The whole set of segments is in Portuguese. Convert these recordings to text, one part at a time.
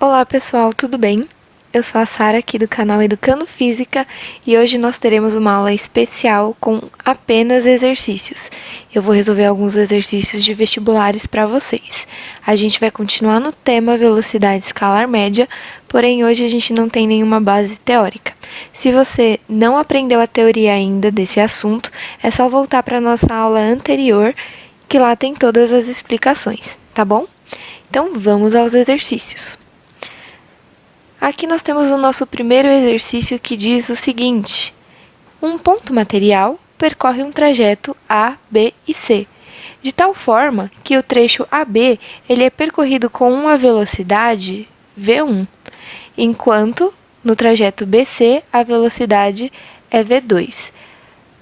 Olá pessoal, tudo bem? Eu sou a Sara aqui do canal Educando Física e hoje nós teremos uma aula especial com apenas exercícios. Eu vou resolver alguns exercícios de vestibulares para vocês. A gente vai continuar no tema velocidade escalar média, porém hoje a gente não tem nenhuma base teórica. Se você não aprendeu a teoria ainda desse assunto, é só voltar para a nossa aula anterior, que lá tem todas as explicações, tá bom? Então vamos aos exercícios. Aqui nós temos o nosso primeiro exercício que diz o seguinte: um ponto material percorre um trajeto A, B e C, de tal forma que o trecho AB ele é percorrido com uma velocidade v1, enquanto no trajeto BC a velocidade é v2.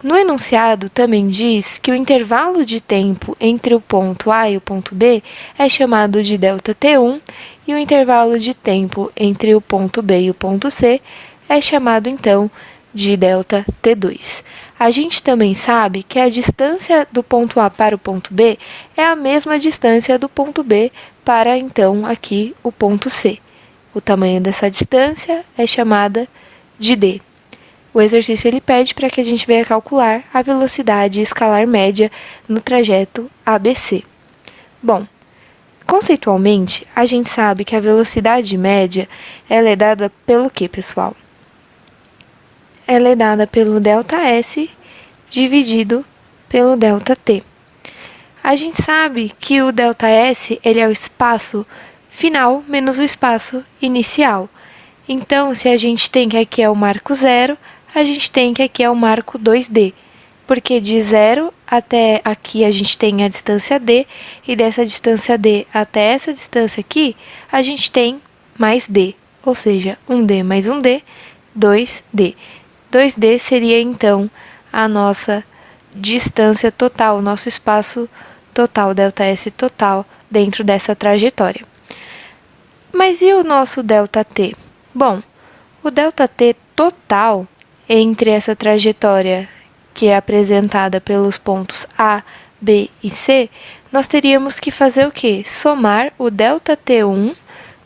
No enunciado também diz que o intervalo de tempo entre o ponto A e o ponto B é chamado de ΔT1 e o intervalo de tempo entre o ponto B e o ponto C é chamado então de ΔT2. A gente também sabe que a distância do ponto A para o ponto B é a mesma distância do ponto B para então aqui o ponto C. O tamanho dessa distância é chamada de d. O exercício ele pede para que a gente venha calcular a velocidade escalar média no trajeto ABC. Bom, conceitualmente, a gente sabe que a velocidade média ela é dada pelo quê, pessoal? Ela é dada pelo ΔS dividido pelo ΔT. A gente sabe que o ΔS ele é o espaço final menos o espaço inicial. Então, se a gente tem que aqui é o marco 0, a gente tem que aqui é o marco 2D, porque de 0 até aqui a gente tem a distância D, e dessa distância D até essa distância aqui, a gente tem mais D, ou seja, 1D mais 1D, 2D. 2D seria, então, a nossa distância total, o nosso espaço total, ΔS total, dentro dessa trajetória. Mas e o nosso ΔT? Bom, o ΔT total entre essa trajetória que é apresentada pelos pontos A, B e C, nós teríamos que fazer o quê? Somar o ΔT1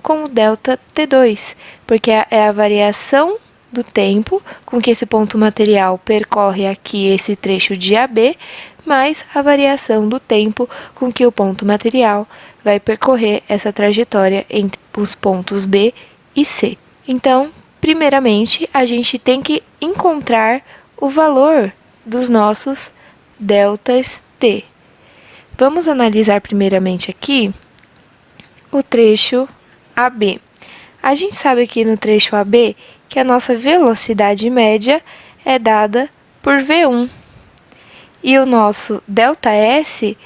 com o ΔT2, porque é a variação do tempo com que esse ponto material percorre aqui esse trecho de AB, mais a variação do tempo com que o ponto material vai percorrer essa trajetória entre os pontos B e C. Então, primeiramente, a gente tem que encontrar o valor dos nossos deltas T. Vamos analisar primeiramente aqui o trecho AB. A gente sabe aqui no trecho AB que a nossa velocidade média é dada por V1. E o nosso ΔS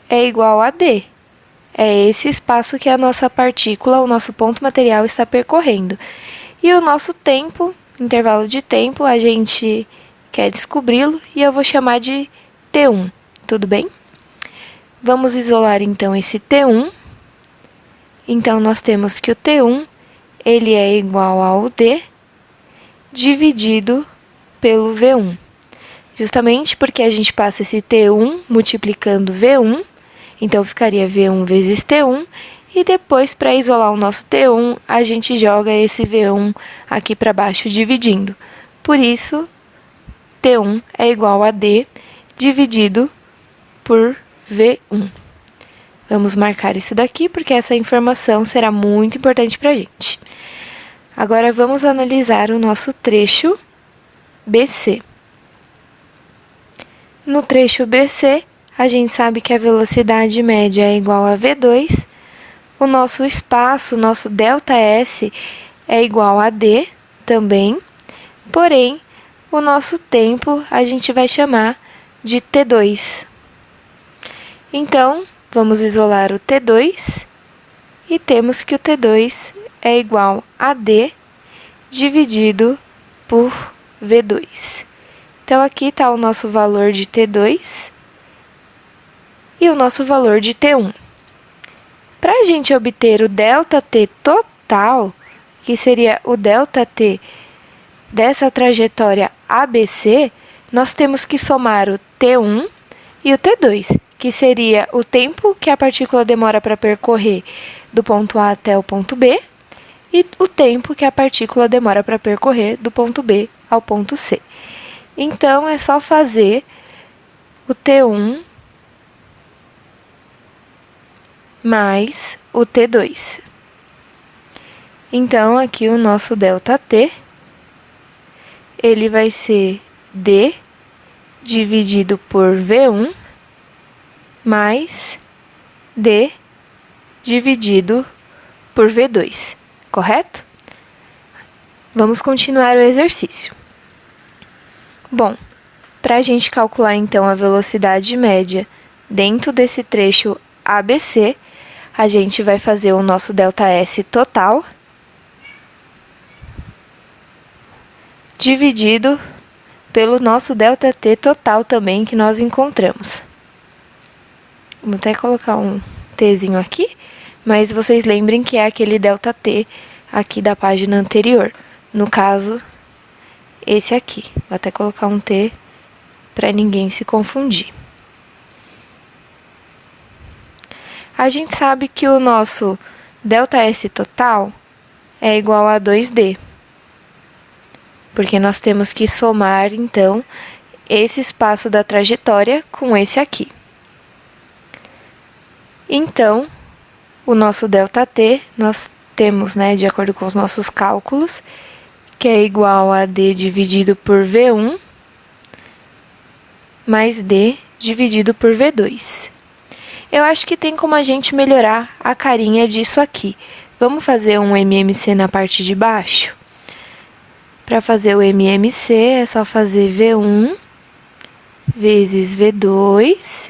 é igual a D. É esse espaço que a nossa partícula, o nosso ponto material está percorrendo. E o nosso tempo, intervalo de tempo, a gente quer descobri-lo e eu vou chamar de T1, tudo bem? Vamos isolar então esse T1. Então, nós temos que o T1 ele é igual ao D dividido pelo V1. Justamente porque a gente passa esse T1 multiplicando V1, então ficaria V1 vezes T1, e depois, para isolar o nosso T1, a gente joga esse V1 aqui para baixo dividindo. Por isso, T1 é igual a D dividido por V1. Vamos marcar isso daqui, porque essa informação será muito importante para a gente. Agora, vamos analisar o nosso trecho BC. No trecho BC, a gente sabe que a velocidade média é igual a V2, o nosso espaço, o nosso ΔS, é igual a D também, porém, o nosso tempo a gente vai chamar de T2. Então, vamos isolar o T2 e temos que o T2 é igual a D dividido por V2. Então, aqui está o nosso valor de T2 e o nosso valor de T1. Para a gente obter o ΔT total, que seria o ΔT dessa trajetória ABC, nós temos que somar o T1 e o T2, que seria o tempo que a partícula demora para percorrer do ponto A até o ponto B, e o tempo que a partícula demora para percorrer do ponto B ao ponto C. Então, é só fazer o T1 mais o T2. Então, aqui o nosso ΔT, ele vai ser D dividido por V1 mais D dividido por V2, correto? Vamos continuar o exercício. Bom, para a gente calcular então a velocidade média dentro desse trecho ABC, a gente vai fazer o nosso ΔS total dividido pelo nosso ΔT total também que nós encontramos. Vou até colocar um Tzinho aqui, mas vocês lembrem que é aquele ΔT aqui da página anterior. No caso, esse aqui. Vou até colocar um T para ninguém se confundir. A gente sabe que o nosso ΔS total é igual a 2D. Porque nós temos que somar, então, esse espaço da trajetória com esse aqui. Então, o nosso ΔT, nós temos, né, de acordo com os nossos cálculos, que é igual a D dividido por V1 mais D dividido por V2. Eu acho que tem como a gente melhorar a carinha disso aqui. Vamos fazer um MMC na parte de baixo? Para fazer o MMC, é só fazer V1 vezes V2.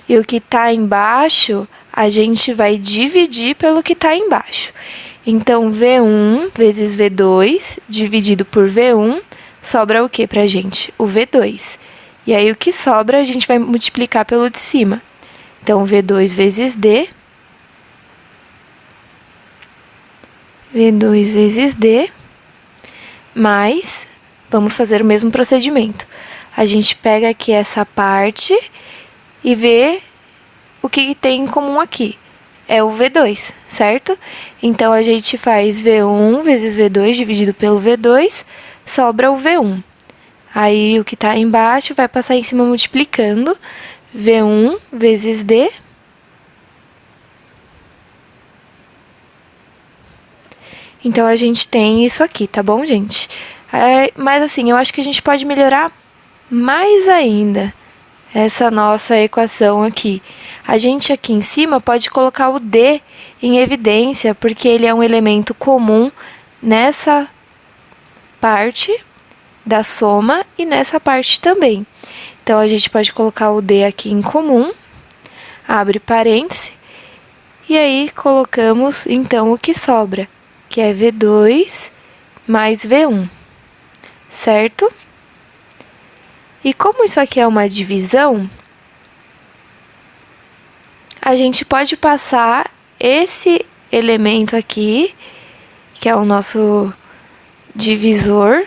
E o que está embaixo, a gente vai dividir pelo que está embaixo. Então, V1 vezes V2 dividido por V1, sobra o que pra gente? O V2. E aí, o que sobra, a gente vai multiplicar pelo de cima. Então, V2 vezes D. V2 vezes D. Mas, vamos fazer o mesmo procedimento. A gente pega aqui essa parte e vê o que tem em comum aqui. É o V2, certo? Então, a gente faz V1 vezes V2 dividido pelo V2, sobra o V1. Aí, o que está embaixo vai passar em cima multiplicando. V1 vezes D. Então, a gente tem isso aqui, tá bom, gente? Mas, assim, eu acho que a gente pode melhorar mais ainda essa nossa equação aqui. A gente aqui em cima pode colocar o D em evidência, porque ele é um elemento comum nessa parte da soma e nessa parte também. Então, a gente pode colocar o D aqui em comum, abre parêntese, e aí colocamos, então, o que sobra, que é V2 mais V1, certo? E como isso aqui é uma divisão, a gente pode passar esse elemento aqui, que é o nosso divisor,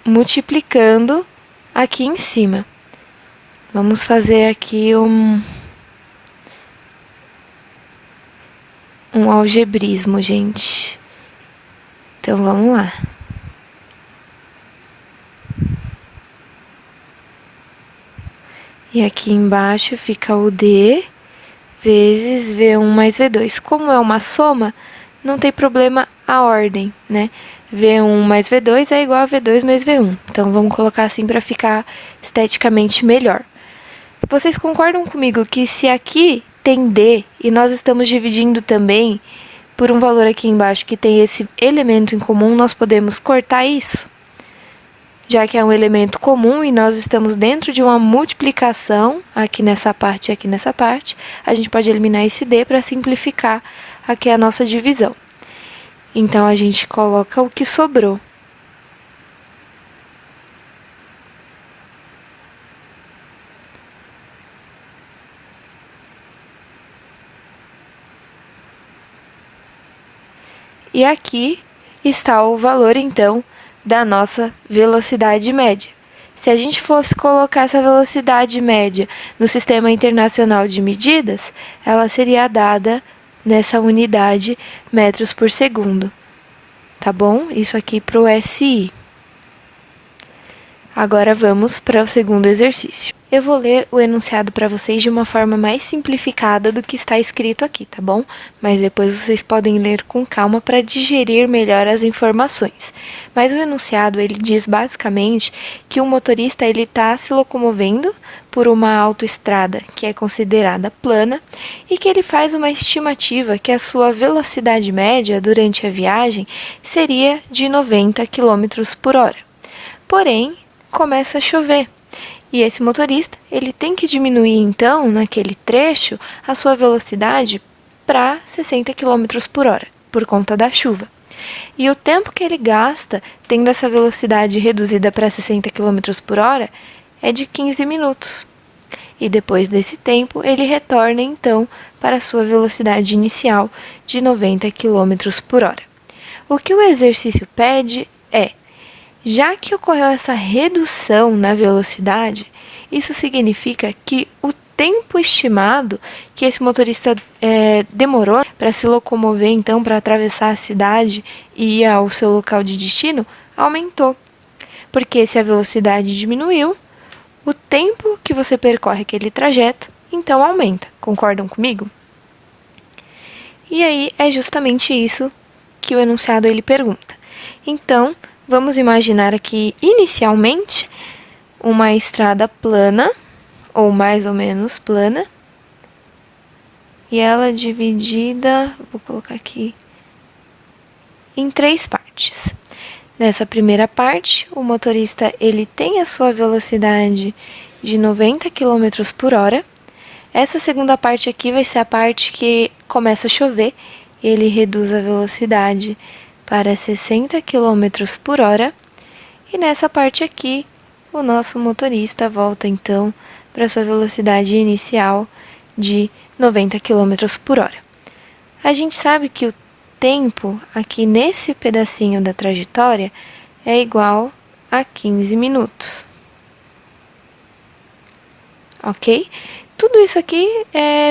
multiplicando aqui em cima. Vamos fazer aqui um algebrismo, gente. Então, vamos lá. E aqui embaixo fica o D vezes V1 mais V2. Como é uma soma, não tem problema a ordem, né? V1 mais V2 é igual a V2 mais V1. Então, vamos colocar assim para ficar esteticamente melhor. Vocês concordam comigo que se aqui tem D e nós estamos dividindo também por um valor aqui embaixo que tem esse elemento em comum, nós podemos cortar isso? Já que é um elemento comum e nós estamos dentro de uma multiplicação, aqui nessa parte e aqui nessa parte, a gente pode eliminar esse D para simplificar aqui a nossa divisão. Então, a gente coloca o que sobrou. E aqui está o valor, então, da nossa velocidade média. Se a gente fosse colocar essa velocidade média no Sistema Internacional de Medidas, ela seria dada nessa unidade metros por segundo, tá bom? Isso aqui para o SI. Agora vamos para o segundo exercício. Eu vou ler o enunciado para vocês de uma forma mais simplificada do que está escrito aqui, tá bom? Mas depois vocês podem ler com calma para digerir melhor as informações. Mas o enunciado, ele diz basicamente que o motorista ele está se locomovendo por uma autoestrada que é considerada plana e que ele faz uma estimativa que a sua velocidade média durante a viagem seria de 90 km por hora. Porém, começa a chover. E esse motorista, ele tem que diminuir então, naquele trecho, a sua velocidade para 60 km por hora, por conta da chuva. E o tempo que ele gasta tendo essa velocidade reduzida para 60 km por hora é de 15 minutos. E depois desse tempo, ele retorna então para a sua velocidade inicial de 90 km por hora. O que o exercício pede é: já que ocorreu essa redução na velocidade, isso significa que o tempo estimado que esse motorista demorou para se locomover, então, para atravessar a cidade e ir ao seu local de destino, aumentou. Porque se a velocidade diminuiu, o tempo que você percorre aquele trajeto, então aumenta. Concordam comigo? E aí é justamente isso que o enunciado ele pergunta. Então, vamos imaginar aqui, inicialmente, uma estrada plana, ou mais ou menos plana, e ela é dividida, vou colocar aqui, em 3 partes. Nessa primeira parte, o motorista ele tem a sua velocidade de 90 km por hora. Essa segunda parte aqui vai ser a parte que começa a chover, e ele reduz a velocidade para 60 km por hora, e nessa parte aqui, o nosso motorista volta então para sua velocidade inicial de 90 km por hora. A gente sabe que o tempo aqui nesse pedacinho da trajetória é igual a 15 minutos. Ok? Tudo isso aqui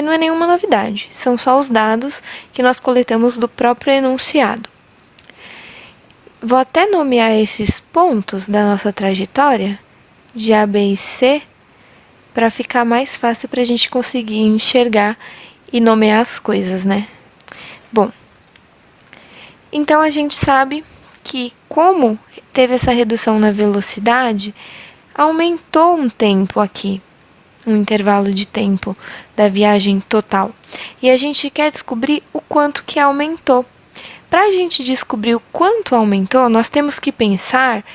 não é nenhuma novidade, são só os dados que nós coletamos do próprio enunciado. Vou até nomear esses pontos da nossa trajetória, de A, B e C, para ficar mais fácil para a gente conseguir enxergar e nomear as coisas, né? Bom, então a gente sabe que como teve essa redução na velocidade, aumentou um tempo aqui, um intervalo de tempo da viagem total. E a gente quer descobrir o quanto que aumentou. Para a gente descobrir o quanto aumentou, nós temos que pensar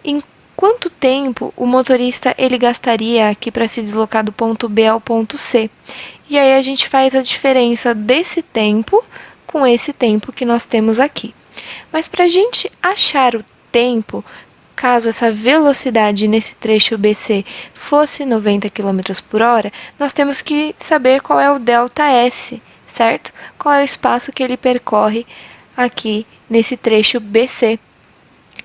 em quanto tempo o motorista ele gastaria aqui para se deslocar do ponto B ao ponto C. E aí a gente faz a diferença desse tempo com esse tempo que nós temos aqui. Mas para a gente achar o tempo, caso essa velocidade nesse trecho BC fosse 90 km por hora, nós temos que saber qual é o ΔS, certo? Qual é o espaço que ele percorre aqui nesse trecho BC.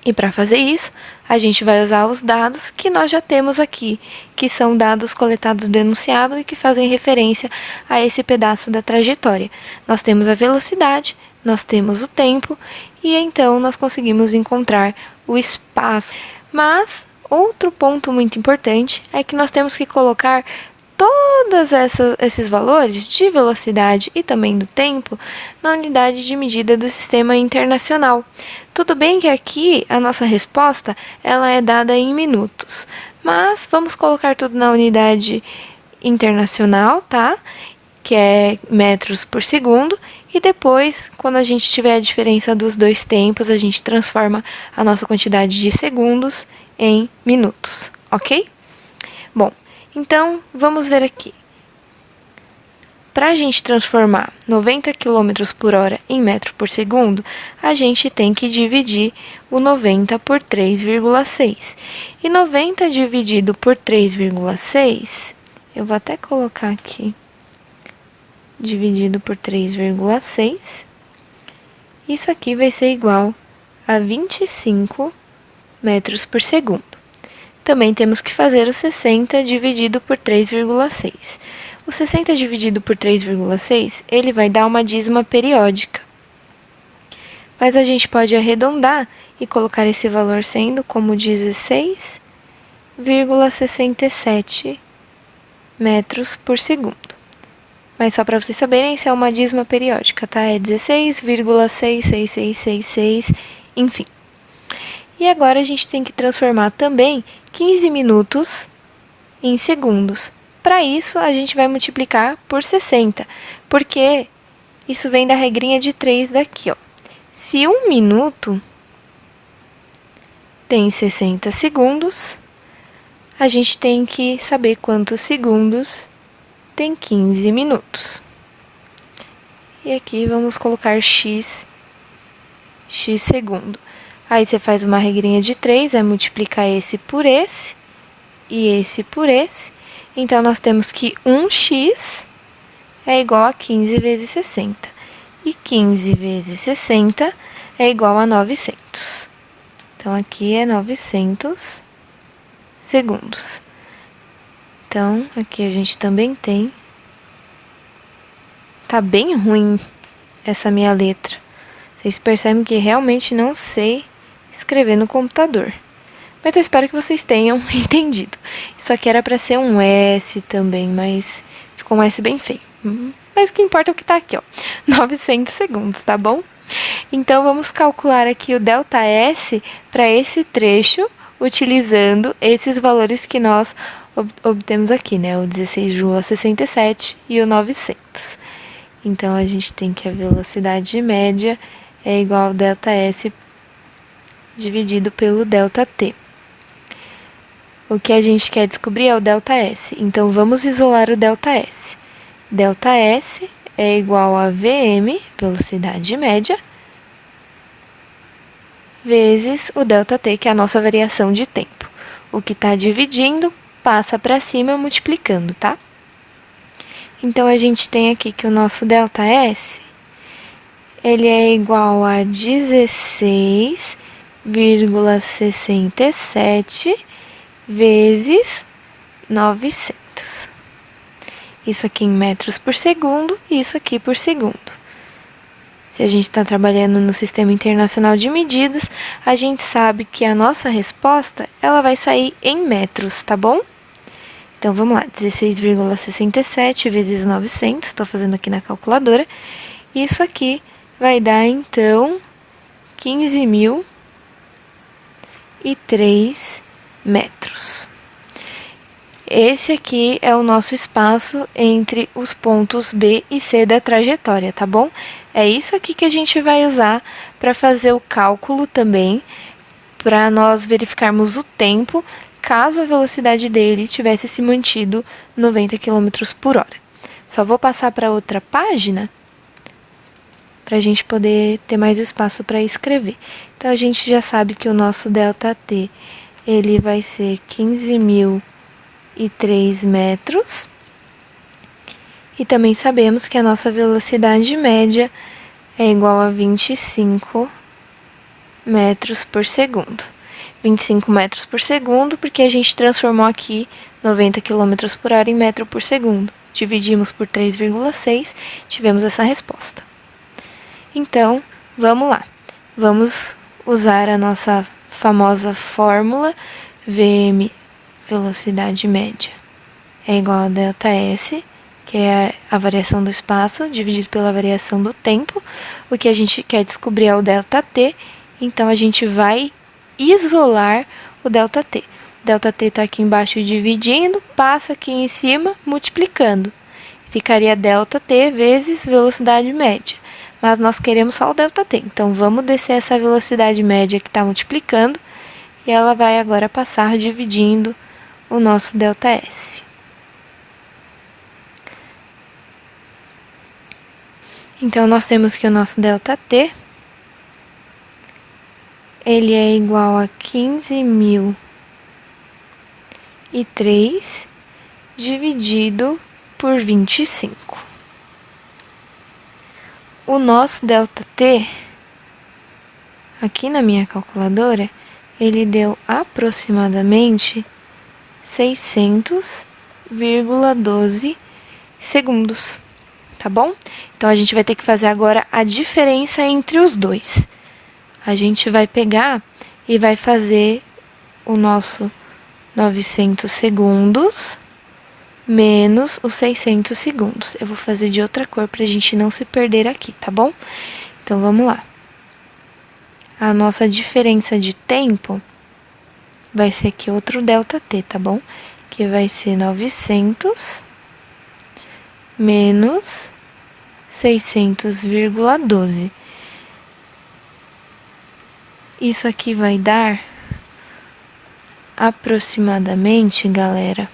E para fazer isso, a gente vai usar os dados que nós já temos aqui, que são dados coletados do enunciado e que fazem referência a esse pedaço da trajetória. Nós temos a velocidade, nós temos o tempo, e então nós conseguimos encontrar o espaço. Mas outro ponto muito importante é que nós temos que colocar todos esses valores de velocidade e também do tempo na unidade de medida do sistema internacional. Tudo bem que aqui a nossa resposta ela é dada em minutos, mas vamos colocar tudo na unidade internacional, tá? Que é metros por segundo, e depois, quando a gente tiver a diferença dos dois tempos, a gente transforma a nossa quantidade de segundos em minutos, ok? Bom, então, vamos ver aqui. Para a gente transformar 90 km por hora em metro por segundo, a gente tem que dividir o 90 por 3,6. E 90 dividido por 3,6, eu vou até colocar aqui, dividido por 3,6, isso aqui vai ser igual a 25 metros por segundo. Também temos que fazer o 60 dividido por 3,6. O 60 dividido por 3,6, ele vai dar uma dízima periódica. Mas a gente pode arredondar e colocar esse valor sendo como 16,67 metros por segundo. Mas só para vocês saberem, isso é uma dízima periódica, tá? É 16,66666, enfim. E agora a gente tem que transformar também 15 minutos em segundos. Para isso, a gente vai multiplicar por 60, porque isso vem da regrinha de 3 daqui, ó. Se 1 minuto tem 60 segundos, a gente tem que saber quantos segundos tem 15 minutos. E aqui vamos colocar x segundo. Aí você faz uma regrinha de 3, é multiplicar esse por esse e esse por esse. Então, nós temos que 1x é igual a 15 vezes 60. E 15 vezes 60 é igual a 900. Então, aqui é 900 segundos. Então, aqui a gente também tem. Tá bem ruim essa minha letra. Vocês percebem que realmente não sei escrever no computador. Mas eu espero que vocês tenham entendido. Isso aqui era para ser um S também, mas ficou um S bem feio. Mas o que importa é o que tá aqui, ó. 900 segundos, tá bom? Então, vamos calcular aqui o ΔS para esse trecho, utilizando esses valores que nós obtemos aqui, né? O 16,67 e o 900. Então, a gente tem que a velocidade média é igual ao ΔS dividido pelo ΔT. O que a gente quer descobrir é o ΔS. Então, vamos isolar o ΔS. ΔS é igual a VM, velocidade média, vezes o ΔT, que é a nossa variação de tempo. O que está dividindo, passa para cima multiplicando, tá? Então, a gente tem aqui que o nosso ΔS, ele é igual a 16,67 vezes 900. Isso aqui em metros por segundo e isso aqui por segundo. Se a gente está trabalhando no Sistema Internacional de Medidas, a gente sabe que a nossa resposta ela vai sair em metros, tá bom? Então, vamos lá. 16,67 vezes 900. Estou fazendo aqui na calculadora. Isso aqui vai dar, então, 15.003 metros. Esse aqui é o nosso espaço entre os pontos B e C da trajetória, tá bom? É isso aqui que a gente vai usar para fazer o cálculo também, para nós verificarmos o tempo, caso a velocidade dele tivesse se mantido 90 km por hora. Só vou passar para outra página, para a gente poder ter mais espaço para escrever. Então, a gente já sabe que o nosso ΔT, ele vai ser 15.003 metros. E também sabemos que a nossa velocidade média é igual a 25 metros por segundo. 25 metros por segundo, porque a gente transformou aqui 90 km por hora em metro por segundo. Dividimos por 3,6, tivemos essa resposta. Então, vamos lá. Vamos usar a nossa famosa fórmula VM, velocidade média, é igual a ΔS, que é a variação do espaço, dividido pela variação do tempo. O que a gente quer descobrir é o ΔT, então a gente vai isolar o ΔT. O ΔT está aqui embaixo dividindo, passa aqui em cima multiplicando. Ficaria ΔT vezes velocidade média. Mas nós queremos só o ΔT, então vamos descer essa velocidade média que está multiplicando e ela vai agora passar dividindo o nosso ΔS. Então, nós temos que o nosso ΔT, ele é igual a 15.003 dividido por 25. O nosso ΔT, aqui na minha calculadora, ele deu aproximadamente 600,12 segundos, tá bom? Então, a gente vai ter que fazer agora a diferença entre os dois. A gente vai pegar e vai fazer o nosso 900 segundos menos os 600 segundos. Eu vou fazer de outra cor pra gente não se perder aqui, tá bom? Então, vamos lá. A nossa diferença de tempo vai ser aqui outro ΔT, tá bom? Que vai ser 900 menos 600,12. Isso aqui vai dar aproximadamente, galera,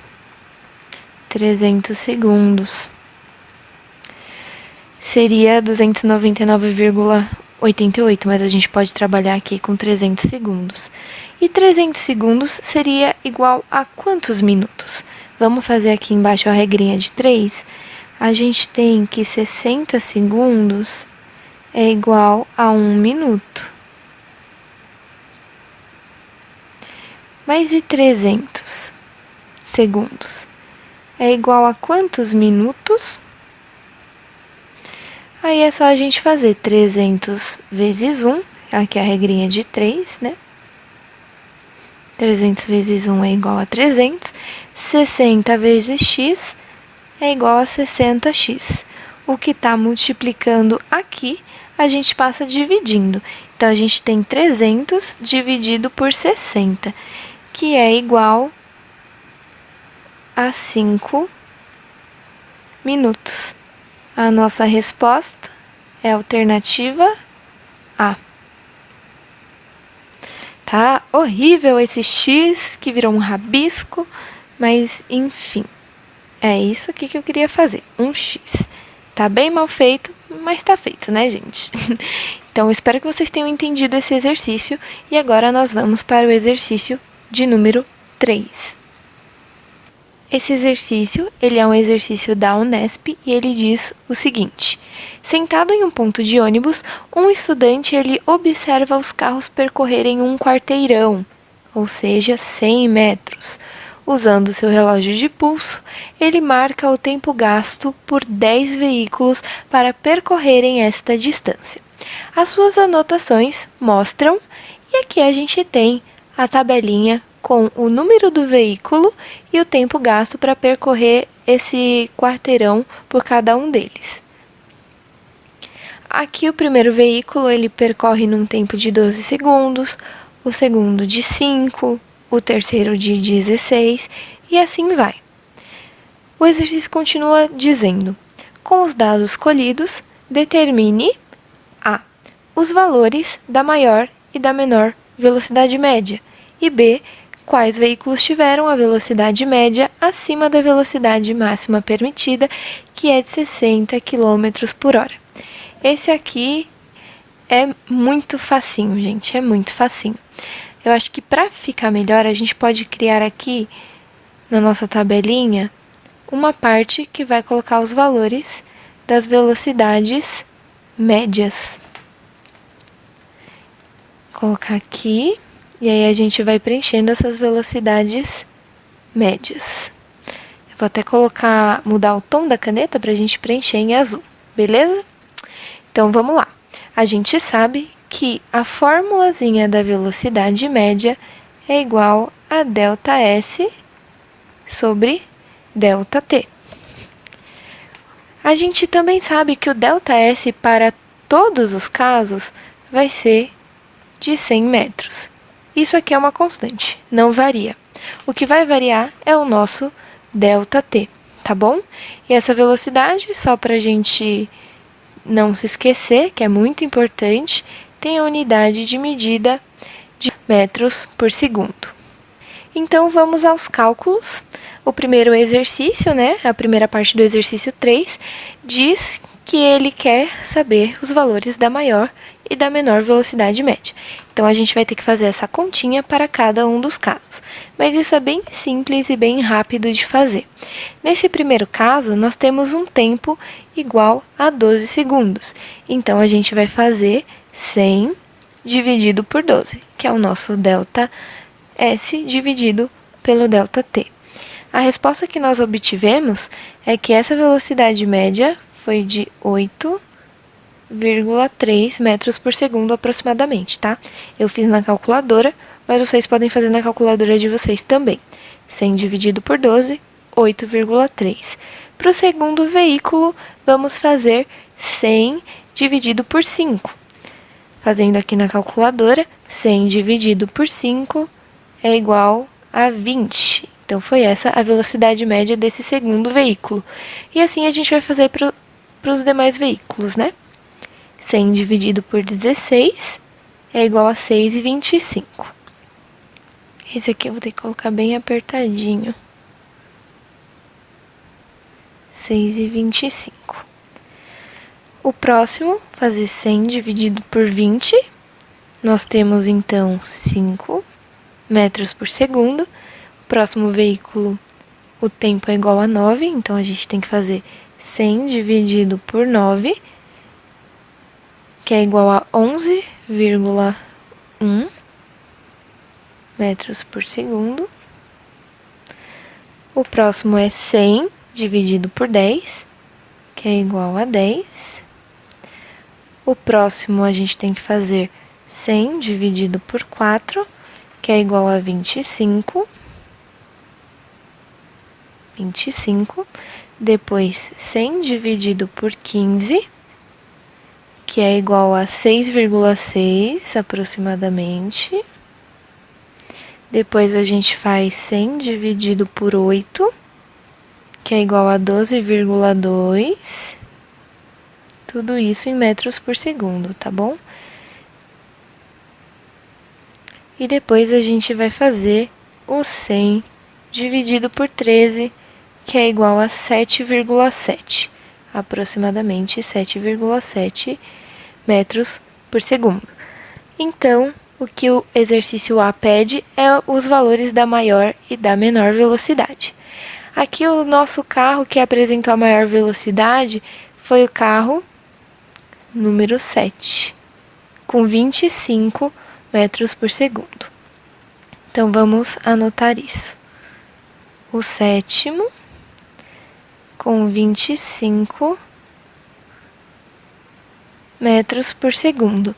300 segundos. Seria 299,88, mas a gente pode trabalhar aqui com 300 segundos. E 300 segundos seria igual a quantos minutos? Vamos fazer aqui embaixo a regrinha de 3. A gente tem que 60 segundos é igual a 1 minuto. Mas e 300 segundos? É igual a quantos minutos? Aí é só a gente fazer 300 vezes 1, aqui é a regrinha de 3, né? 300 vezes 1 é igual a 300, 60 vezes x é igual a 60x. O que está multiplicando aqui, a gente passa dividindo. Então, a gente tem 300 dividido por 60, que é igual a 5 minutos. A nossa resposta é a alternativa A. Tá horrível esse x que virou um rabisco, mas enfim, é isso aqui que eu queria fazer, um x. Tá bem mal feito, mas tá feito, né, gente? Então, eu espero que vocês tenham entendido esse exercício e agora nós vamos para o exercício de número 3. Esse exercício, ele é um exercício da Unesp e ele diz o seguinte: sentado em um ponto de ônibus, um estudante ele observa os carros percorrerem um quarteirão, ou seja, 100 metros. Usando seu relógio de pulso, ele marca o tempo gasto por 10 veículos para percorrerem esta distância. As suas anotações mostram, e aqui a gente tem a tabelinha com o número do veículo e o tempo gasto para percorrer esse quarteirão por cada um deles. Aqui o primeiro veículo ele percorre num tempo de 12 segundos, o segundo de 5, o terceiro de 16 e assim vai. O exercício continua dizendo: com os dados colhidos, determine A. Os valores da maior e da menor velocidade média e B. Quais veículos tiveram a velocidade média acima da velocidade máxima permitida, que é de 60 km por hora. Esse aqui é muito facinho, gente, é muito facinho. Eu acho que para ficar melhor, a gente pode criar aqui, na nossa tabelinha, uma parte que vai colocar os valores das velocidades médias. Colocar aqui. E aí, a gente vai preenchendo essas velocidades médias. Eu vou até mudar o tom da caneta para a gente preencher em azul, beleza? Então, vamos lá. A gente sabe que a formulazinha da velocidade média é igual a ΔS sobre ΔT. A gente também sabe que o ΔS para todos os casos vai ser de 100 metros. Isso aqui é uma constante, não varia. O que vai variar é o nosso ΔT, tá bom? E essa velocidade, só para a gente não se esquecer, que é muito importante, tem a unidade de medida de metros por segundo. Então, vamos aos cálculos. O primeiro exercício, né, a primeira parte do exercício 3, diz que ele quer saber os valores da maior e da menor velocidade média. Então, a gente vai ter que fazer essa continha para cada um dos casos. Mas isso é bem simples e bem rápido de fazer. Nesse primeiro caso, nós temos um tempo igual a 12 segundos. Então, a gente vai fazer 100 dividido por 12, que é o nosso ΔS dividido pelo ΔT. A resposta que nós obtivemos é que essa velocidade média foi de 8,3 metros por segundo aproximadamente, tá? Eu fiz na calculadora, mas vocês podem fazer na calculadora de vocês também. 100 dividido por 12, 8,3. Para o segundo veículo, vamos fazer 100 dividido por 5. Fazendo aqui na calculadora, 100 dividido por 5 é igual a 20. Então, foi essa a velocidade média desse segundo veículo. E assim a gente vai fazer para os demais veículos, né? 100 dividido por 16 é igual a 6,25. Esse aqui eu vou ter que colocar bem apertadinho. 6,25. O próximo, fazer 100 dividido por 20. Nós temos, então, 5 metros por segundo. O próximo veículo, o tempo é igual a 9, então a gente tem que fazer 100 dividido por 9, que é igual a 11,1 metros por segundo. O próximo é 100 dividido por 10, que é igual a 10. O próximo a gente tem que fazer 100 dividido por 4, que é igual a 25. Depois 100 dividido por 15, que é igual a 6,6 aproximadamente. Depois a gente faz 100 dividido por 8, que é igual a 12,2. Tudo isso em metros por segundo, tá bom? E depois a gente vai fazer o 100 dividido por 13, que é igual a 7,7. Aproximadamente 7,7 metros por segundo. Então, o que o exercício A pede é os valores da maior e da menor velocidade. Aqui o nosso carro que apresentou a maior velocidade foi o carro número 7, com 25 metros por segundo. Então, vamos anotar isso. O sétimo, com 25 metros por segundo.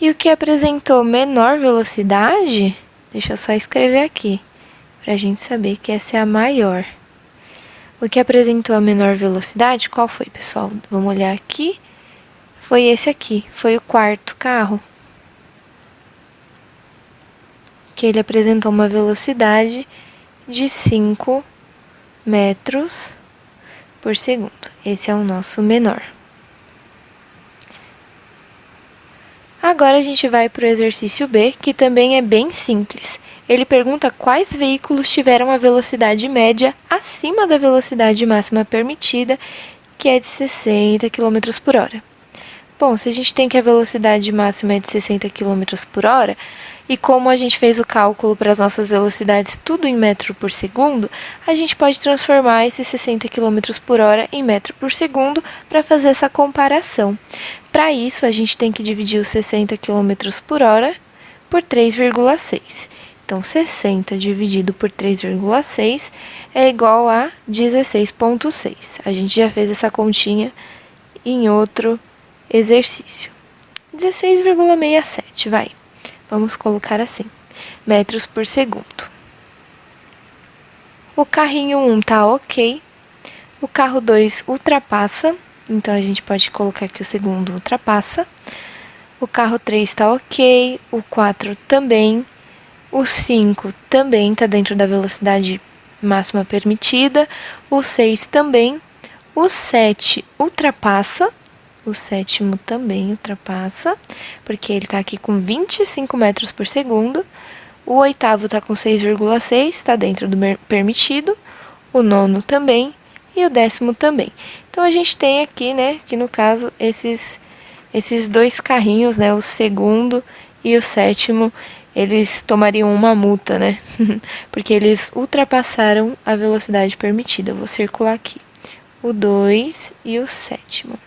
E o que apresentou menor velocidade, deixa eu só escrever aqui, para a gente saber que essa é a maior. O que apresentou a menor velocidade, qual foi, pessoal? Vamos olhar aqui. Foi esse aqui, foi o quarto carro. Que ele apresentou uma velocidade de 5 metros por segundo. Esse é o nosso menor. Agora a gente vai para o exercício B, que também é bem simples. Ele pergunta quais veículos tiveram a velocidade média acima da velocidade máxima permitida, que é de 60 km por hora. Bom, se a gente tem que a velocidade máxima é de 60 km por hora, e como a gente fez o cálculo para as nossas velocidades tudo em metro por segundo, a gente pode transformar esses 60 km por hora em metro por segundo para fazer essa comparação. Para isso, a gente tem que dividir os 60 km por hora por 3,6. Então, 60 dividido por 3,6 é igual a 16,6. A gente já fez essa continha em outro exercício. 16,67, vai. Vamos colocar assim, metros por segundo. O carrinho 1 tá ok. O carro 2 ultrapassa, então a gente pode colocar que o segundo ultrapassa. O carro 3 tá ok, o 4 também. O 5 também está dentro da velocidade máxima permitida. O 6 também. O 7 ultrapassa. O sétimo também ultrapassa, porque ele está aqui com 25 metros por segundo. O oitavo está com 6,6, está dentro do permitido. O nono também e o 10º também. Então, a gente tem aqui, né, que no caso, esses dois carrinhos, né, o segundo e o sétimo, eles tomariam uma multa, né? Porque eles ultrapassaram a velocidade permitida. Eu vou circular aqui. O 2 e o 7º.